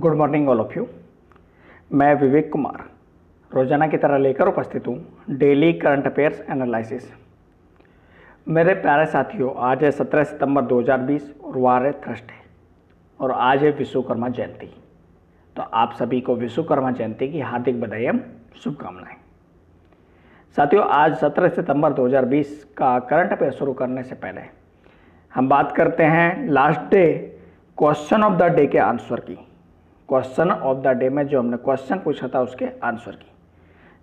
Good morning all of you. मैं विवेक कुमार रोजाना की तरह लेकर उपस्थित हूँ डेली करंट अफेयर्स एनालिसिस। मेरे प्यारे साथियों, आज है 17 सितंबर 2020 और वार है थर्सडे और आज है विश्वकर्मा जयंती। तो आप सभी को विश्वकर्मा जयंती की हार्दिक बधाई एवं शुभकामनाएं। साथियों, आज 17 सितंबर 2020 का करंट अफेयर शुरू करने से पहले हम बात करते हैं last day question of the day के आंसर की। क्वेश्चन ऑफ द डे में जो हमने क्वेश्चन पूछा था उसके आंसर की।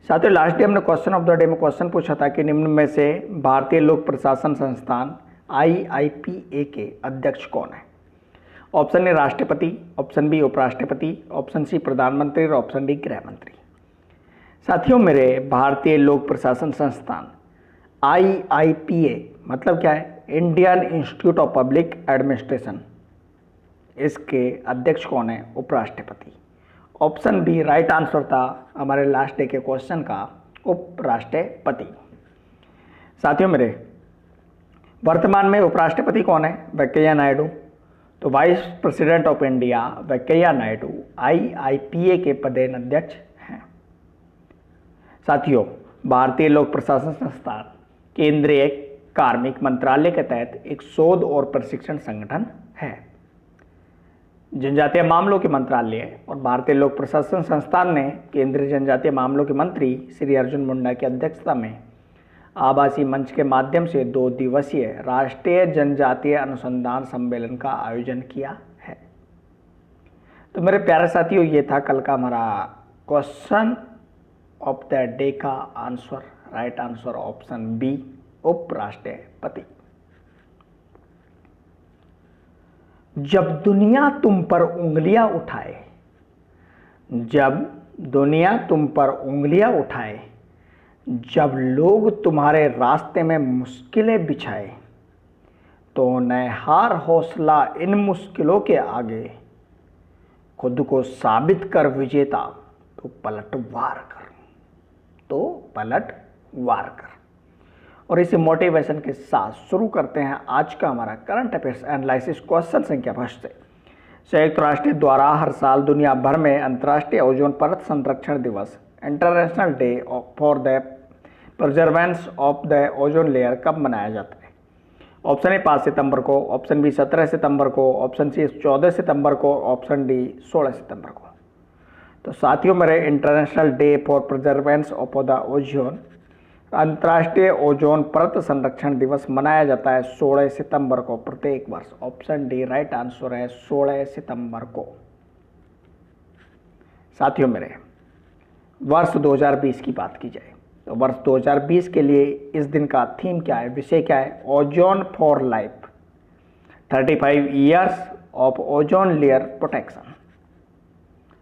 साथियों, लास्ट डे हमने क्वेश्चन ऑफ द डे में क्वेश्चन पूछा था कि निम्न में से भारतीय लोक प्रशासन संस्थान IIPA के अध्यक्ष कौन है। ऑप्शन ए राष्ट्रपति, ऑप्शन बी उपराष्ट्रपति, ऑप्शन सी प्रधानमंत्री और ऑप्शन डी गृह मंत्री। साथियों, मेरे भारतीय लोक प्रशासन संस्थान IIPA मतलब क्या है? Indian institute of public administration. इसके अध्यक्ष कौन है? उपराष्ट्रपति। ऑप्शन बी राइट आंसर था हमारे लास्ट डे के क्वेश्चन का, उपराष्ट्रपति। साथियों, मेरे वर्तमान में उपराष्ट्रपति कौन है? वेंकैया नायडू। तो vice president of India Venkaiah Naidu IIPA के पदेन अध्यक्ष हैं। साथियों, भारतीय लोक प्रशासन संस्थान केंद्रीय कार्मिक मंत्रालय के तहत एक शोध और प्रशिक्षण संगठन है। जनजातीय मामलों के मंत्रालय और भारतीय लोक प्रशासन संस्थान ने केंद्रीय जनजातीय मामलों के मंत्री श्री अर्जुन मुंडा की अध्यक्षता में आभासी मंच के माध्यम से 2 दिवसीय राष्ट्रीय जनजातीय अनुसंधान सम्मेलन का आयोजन किया है। तो मेरे प्यारे साथियों, ये था कल का हमारा क्वेश्चन ऑफ द डे का answer. Right answer option B, उपराष्ट्रपति। जब दुनिया तुम पर उंगलियां उठाए, जब दुनिया तुम पर उंगलियां उठाए, जब लोग तुम्हारे रास्ते में मुश्किलें बिछाए, तो न हार हौसला इन मुश्किलों के आगे, खुद को साबित कर विजेता, तो पलटवार कर, तो पलटवार कर। और इसी मोटिवेशन के साथ शुरू करते हैं आज का हमारा करंट अफेयर्स एनालिसिस। क्वेश्चन संख्या 5 से। संयुक्त राष्ट्र द्वारा हर साल दुनिया भर में अंतर्राष्ट्रीय ओजोन परत संरक्षण दिवस international day for the प्रिजर्वेंस of the ozone layer कब मनाया जाता है? ऑप्शन ए 5 सितंबर को, ऑप्शन बी 17 सितंबर को, ऑप्शन सी 14 सितंबर को, ऑप्शन डी 16 सितंबर को। तो साथियों, मेरे international day for प्रिजर्वेंस of the ozone अंतर्राष्ट्रीय ओजोन परत संरक्षण दिवस मनाया जाता है 16 सितंबर को प्रत्येक वर्ष। ऑप्शन डी राइट आंसर है 16 सितंबर को। साथियों, मेरे वर्ष 2020 की बात की जाए तो वर्ष 2020 के लिए इस दिन का थीम क्या है, विषय क्या है? Ozone for life, 35 years of ozone layer protection.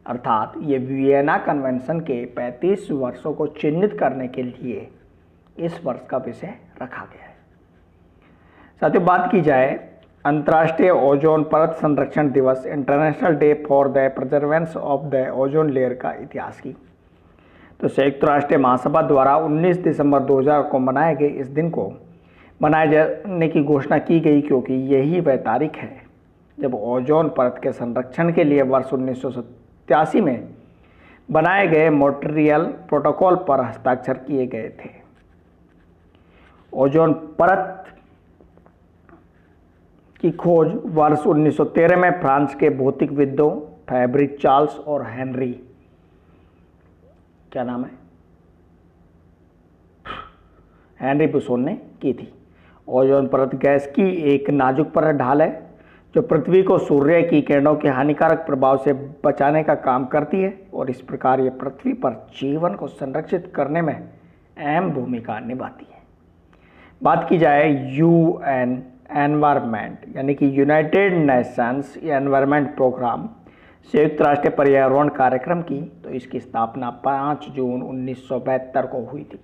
अर्थात ये वियना कन्वेंशन के 35 वर्षों को चिन्हित करने के लिए इस वर्ष का विषय रखा गया है। साथियों, बात की जाए अंतर्राष्ट्रीय ओजोन परत संरक्षण दिवस international day for the प्रिजर्वेंस of the ozone layer का इतिहास की, तो संयुक्त राष्ट्र महासभा द्वारा 19 दिसंबर 2000 को मनाए गए इस दिन को मनाए जाने की घोषणा की गई, क्योंकि यही वह तारीख है जब ओजोन परत के संरक्षण के लिए वर्ष 1987 में बनाए गए मॉन्ट्रियल प्रोटोकॉल पर हस्ताक्षर किए गए थे। ओजोन परत की खोज वर्ष 1913 में फ्रांस के भौतिकविदों फैब्रिक चार्ल्स और हेनरी, क्या नाम है, हेनरी बुसोन ने की थी। ओजोन परत गैस की एक नाजुक परत ढाल है जो पृथ्वी को सूर्य की किरणों के हानिकारक प्रभाव से बचाने का काम करती है और इस प्रकार ये पृथ्वी पर जीवन को संरक्षित करने में अहम भूमिका निभाती है। बात की जाए UN एनवायरनमेंट यानी कि यूनाइटेड नेशंस एनवायरनमेंट प्रोग्राम संयुक्त राष्ट्र पर्यावरण कार्यक्रम की, तो इसकी स्थापना 5 जून 1972 को हुई थी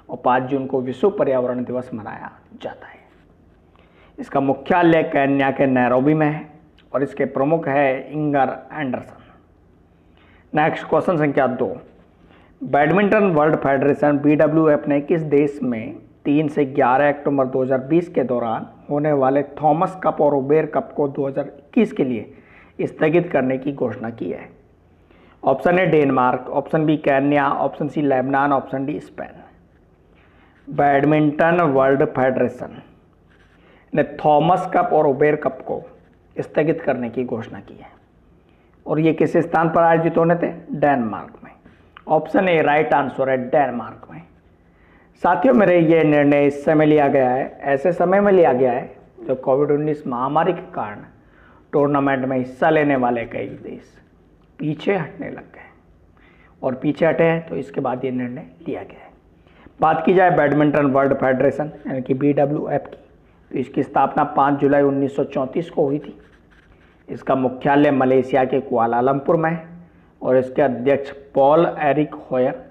और 5 जून को विश्व पर्यावरण दिवस मनाया जाता है। इसका मुख्यालय केन्या के नैरोबी में है और इसके प्रमुख है इंगर एंडरसन। नेक्स्ट क्वेश्चन संख्या 2। बैडमिंटन वर्ल्ड फेडरेशन BWF ने किस देश में 3 से 11 अक्टूबर 2020 के दौरान होने वाले थॉमस कप और उबेर कप को 2021 के लिए स्थगित करने की घोषणा की है। Option A Denmark, option B Kenya, option C Lebanon, option D Spain. Badminton world federation ने थॉमस कप और उबेर कप को स्थगित करने की घोषणा की है और ये किस स्थान पर आयोजित होने थे? डेनमार्क में। ऑप्शन ए राइट आंसर है डेनमार्क में। साथियों मेरे ये निर्णय इस समय लिया गया है, ऐसे समय में लिया गया है जब कोविड-19 महामारी के कारण टूर्नामेंट में हिस्सा लेने वाले कई देश पीछे हटने लग गए और पीछे हटे हैं, तो इसके बाद ये निर्णय लिया गया है। बात की जाए बैडमिंटन वर्ल्ड फेडरेशन यानी कि BWF की, तो इसकी स्थापना 5 जुलाई 1934 को हुई थी। इसका मुख्यालय मलेशिया के कुआलालंपुर में है और इसके अध्यक्ष पॉल एरिक होयर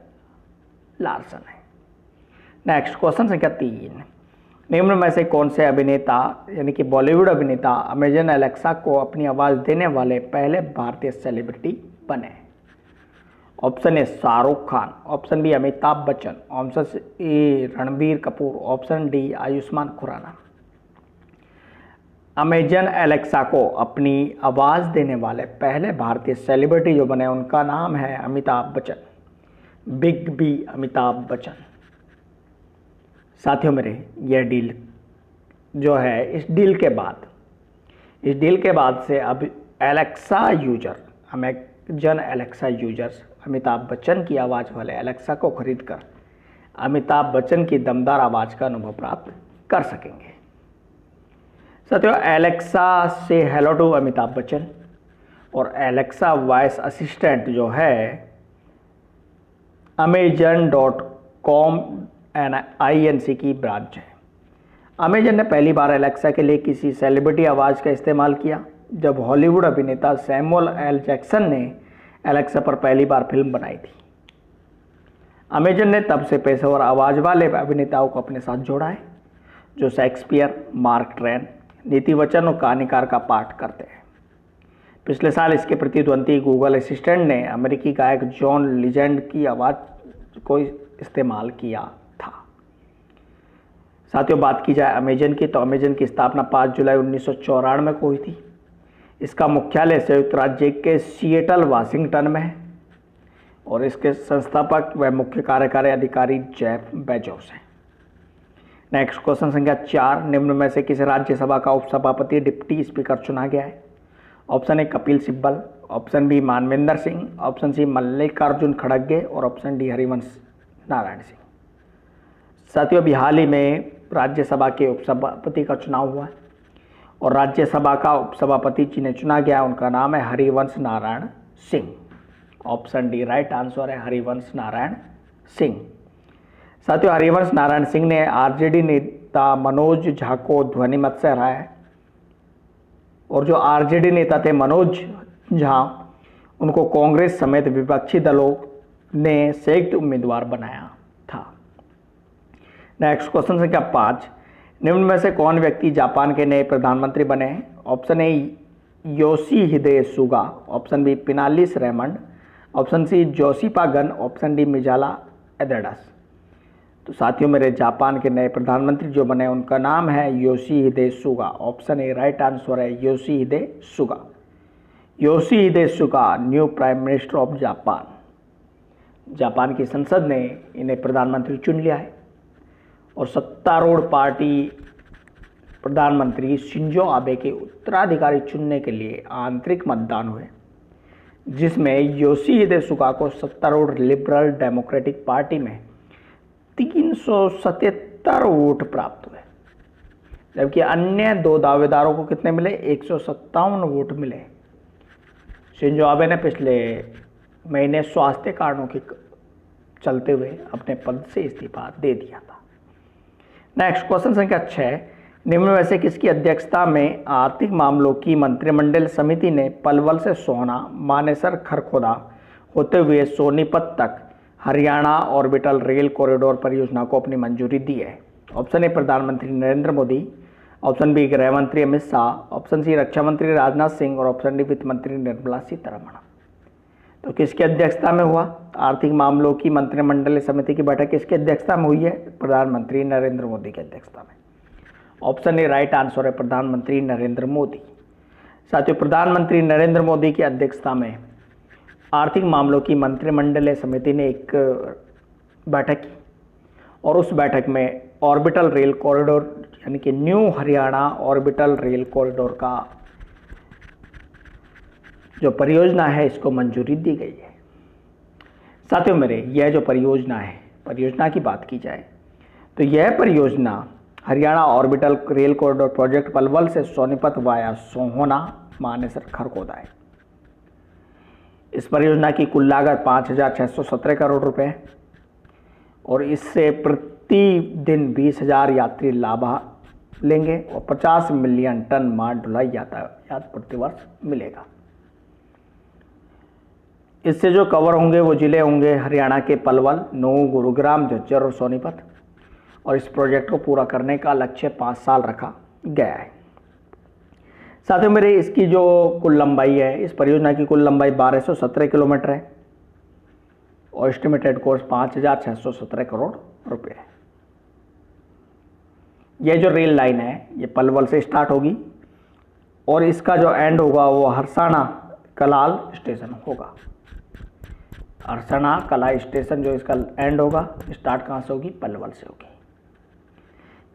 लार्सन है। नेक्स्ट क्वेश्चन संख्या 3, निम्न में से कौन से अभिनेता यानी कि बॉलीवुड अभिनेता अमेजन एलेक्सा को अपनी आवाज़ देने वाले पहले भारतीय सेलिब्रिटी बने? Option A Shahrukh Khan, option B Amitabh Bachchan, option A Ranbir Kapoor, option D Ayushmann Khurrana. Amazon Alexa को अपनी आवाज़ देने वाले पहले भारतीय सेलिब्रिटी जो बने उनका नाम है अमिताभ बच्चन, बिग बी अमिताभ बच्चन। साथियों मेरे यह डील जो है, इस डील के बाद से अब Alexa user, Amazon Alexa users Amitabh Bachchan की आवाज़ वाले एलेक्सा को खरीदकर अमिताभ बच्चन की दमदार आवाज़ का अनुभव प्राप्त कर सकेंगे। साथियों एलेक्सा से हेलो टू अमिताभ बच्चन और एलेक्सा वॉइस असिस्टेंट जो है Amazon.com INC की ब्रांच है। अमेजन ने पहली बार एलेक्सा के लिए किसी सेलिब्रिटी आवाज़ का इस्तेमाल किया जब हॉलीवुड अभिनेता सैमुअल एल जैक्सन ने एलेक्सा पर पहली बार फिल्म बनाई थी। अमेजन ने तब से पेशेवर आवाज़ वाले अभिनेताओं को अपने साथ जोड़ा है जो शेक्सपियर, मार्क ट्वेन, नीति वचन और कहानीकार का पाठ करते हैं। पिछले साल इसके प्रतिद्वंदी गूगल असिस्टेंट ने अमेरिकी गायक जॉन लीजेंड की आवाज़ को इस्तेमाल किया था। साथियों बात की जाए अमेजन की, तो अमेजन की स्थापना 5 जुलाई 1994 को हुई थी। इसका मुख्यालय संयुक्त राज्य के सिएटल वाशिंगटन में है और इसके संस्थापक व मुख्य कार्यकारी अधिकारी जेफ बेजोस हैं। नेक्स्ट क्वेश्चन संख्या 4, निम्न में से किस राज्यसभा का उपसभापति डिप्टी स्पीकर चुना गया है? Option A Kapil Sibal, option B Manvendra Singh, option C Mallikarjun खड़गे और ऑप्शन डी हरिवंश नारायण सिंह। साथियों अभी हाल ही में राज्यसभा के उपसभापति का चुनाव हुआ है और राज्यसभा का उपसभापति जिन्हें चुना गया उनका नाम है Harivansh Narayan Singh. Option D right answer है हरिवंश नारायण सिंह। साथियों हरिवंश नारायण सिंह ने आरजेडी नेता मनोज झा को ध्वनिमत से हराया है और जो आरजेडी नेता थे मनोज झा उनको कांग्रेस समेत विपक्षी दलों ने संयुक्त उम्मीदवार बनाया था। नेक्स्ट क्वेश्चन संख्या 5, निम्न में से कौन व्यक्ति जापान के नए प्रधानमंत्री बने हैं? Option A Yoshihide Suga, option B पिनालिस रेमंड, ऑप्शन सी जोशिपा गन, ऑप्शन डी मिजाला एडेडास। तो साथियों मेरे जापान के नए प्रधानमंत्री जो बने उनका नाम है Yoshihide Suga. Option A right answer है Yoshihide Suga. Yoshihide Suga new prime minister of Japan. Japan की संसद ने इन्हें प्रधानमंत्री चुन लिया है और सत्तारूढ़ पार्टी प्रधानमंत्री शिंजो आबे के उत्तराधिकारी चुनने के लिए आंतरिक मतदान हुए जिसमें योशिहिदे सुगा को सत्तारूढ़ लिबरल डेमोक्रेटिक पार्टी में 377 वोट प्राप्त हुए, जबकि अन्य दो दावेदारों को कितने मिले? 157 वोट मिले। शिंजो आबे ने पिछले महीने स्वास्थ्य कारणों के चलते हुए अपने पद से इस्तीफा दे दिया था। नेक्स्ट क्वेश्चन संख्या 6, निम्न में से किसकी अध्यक्षता में आर्थिक मामलों की मंत्रिमंडल समिति ने पलवल से सोहना मानेसर खरखोदा होते हुए सोनीपत तक हरियाणा ऑर्बिटल रेल कॉरिडोर परियोजना को अपनी मंजूरी दी है? ऑप्शन ए प्रधानमंत्री नरेंद्र मोदी, ऑप्शन बी गृह मंत्री अमित शाह, ऑप्शन सी रक्षा मंत्री राजनाथ सिंह और ऑप्शन डी वित्त मंत्री निर्मला सीतारमण। तो किसकी अध्यक्षता में हुआ? आर्थिक मामलों की मंत्रिमंडलीय समिति की बैठक किसकी अध्यक्षता में हुई है? प्रधानमंत्री नरेंद्र मोदी की अध्यक्षता में। ऑप्शन ए राइट आंसर है प्रधानमंत्री नरेंद्र मोदी। साथियों, प्रधानमंत्री नरेंद्र मोदी की अध्यक्षता में आर्थिक मामलों की मंत्रिमंडलीय समिति ने एक बैठक की और उस बैठक में ऑर्बिटल रेल कॉरिडोर यानी कि new Haryana orbital rail corridor का जो परियोजना है इसको मंजूरी दी गई है। साथियों मेरे, यह जो परियोजना की बात की जाए तो यह परियोजना Haryana orbital rail corridor project Palwal से सोनीपत वाया सोहना मानेसर खरगोदा है। इस परियोजना की कुल लागत 5,617 करोड़ रुपए है और इससे प्रतिदिन 20,000 यात्री लाभ लेंगे और 50 मिलियन टन माल ढुलाई यातायात प्रतिवर्ष मिलेगा। इससे जो कवर होंगे वो जिले होंगे हरियाणा के पलवल, नूंह, गुरुग्राम, झज्जर और सोनीपत। और इस प्रोजेक्ट को पूरा करने का लक्ष्य 5 साल रखा गया है। साथियों मेरे, इसकी जो कुल लंबाई है, इस परियोजना की कुल लंबाई 1217 किलोमीटर है और एस्टिमेटेड कॉस्ट 5,617 करोड़ रुपए है। यह जो रेल लाइन है ये पलवल से स्टार्ट होगी और इसका जो एंड होगा वो हरसाना कलाल स्टेशन होगा। हरसाना कला स्टेशन जो इसका एंड होगा, स्टार्ट कहाँ से होगी? पलवल से होगी।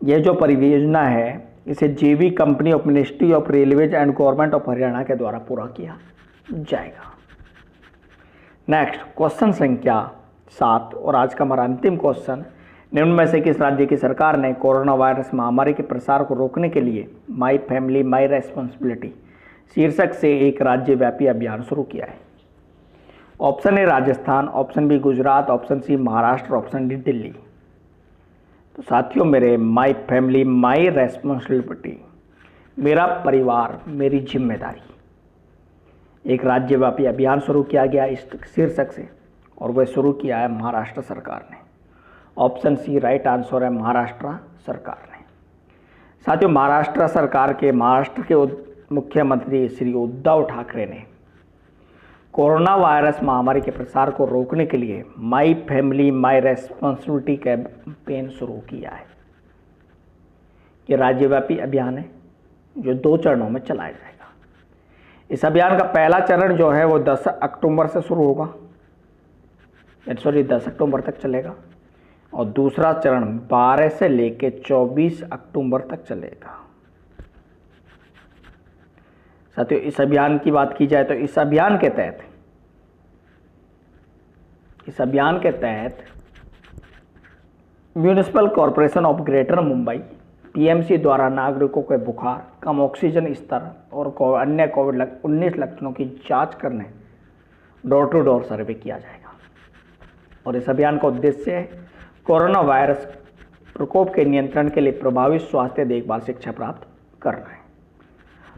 यह जो परियोजना है इसे जेवी company of ministry of railways and government of Haryana के द्वारा पूरा किया जाएगा। नेक्स्ट क्वेश्चन संख्या 7 और आज का हमारा अंतिम क्वेश्चन, निम्न में से किस राज्य की सरकार ने कोरोना वायरस महामारी के प्रसार को रोकने के लिए माई फैमिली माई रेस्पॉन्सिबिलिटी शीर्षक से एक राज्यव्यापी अभियान शुरू किया है? Option A Rajasthan, option B Gujarat, option C Maharashtra, option D Delhi. तो साथियों मेरे, माई फैमिली माई रेस्पॉन्सिबिलिटी, मेरा परिवार मेरी जिम्मेदारी, एक राज्यव्यापी अभियान शुरू किया गया इस शीर्षक से और वह शुरू किया है महाराष्ट्र सरकार ने। ऑप्शन सी राइट आंसर है, महाराष्ट्र सरकार ने। साथियों, महाराष्ट्र के मुख्यमंत्री श्री उद्धव ठाकरे ने कोरोना वायरस महामारी के प्रसार को रोकने के लिए my family my responsibility campaign शुरू किया है। ये राज्यव्यापी अभियान है जो 2 चरणों में चलाया जाएगा। इस अभियान का पहला चरण जो है वो 10 अक्टूबर से शुरू होगा, 10 अक्टूबर तक चलेगा और दूसरा चरण 12 से लेकर 24 अक्टूबर तक चलेगा। साथियों, इस अभियान की बात की जाए तो इस अभियान के तहत municipal corporation of greater Mumbai PMC द्वारा नागरिकों के बुखार, कम ऑक्सीजन स्तर और अन्य कोविड-19 लक्षणों की जांच करने डोर टू डोर सर्वे किया जाएगा। और इस अभियान का उद्देश्य कोरोना वायरस प्रकोप के नियंत्रण के लिए प्रभावी स्वास्थ्य देखभाल शिक्षा प्राप्त करना है।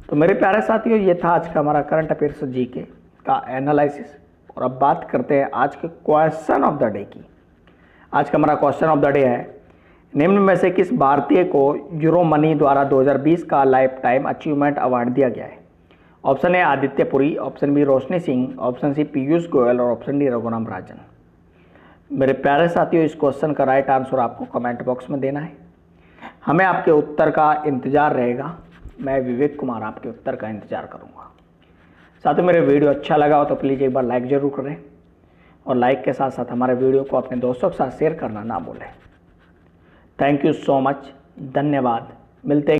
तो मेरे प्यारे साथियों, ये था आज का हमारा करंट अफेयर्स जीके का एनालिसिस। और अब बात करते हैं आज के क्वेश्चन ऑफ द डे की। आज का हमारा क्वेश्चन ऑफ द डे है, निम्न में से किस भारतीय को यूरो मनी द्वारा 2020 का लाइफ टाइम अचीवमेंट अवार्ड दिया गया है? Option A Aditya Puri, option B Roshni Singh, option C Piyush Goyal और ऑप्शन डी रघुराम राजन। मेरे प्यारे साथियों, इस क्वेश्चन का राइट आंसर आपको कमेंट बॉक्स में देना है। हमें आपके उत्तर का इंतजार रहेगा। मैं विवेक कुमार आपके उत्तर का इंतजार करूंगा। साथियों, मेरे वीडियो अच्छा लगा हो तो प्लीज़ एक बार लाइक ज़रूर करें और लाइक के साथ साथ हमारे वीडियो को अपने दोस्तों के साथ शेयर करना ना भूलें। थैंक यू सो मच, धन्यवाद। मिलते हैं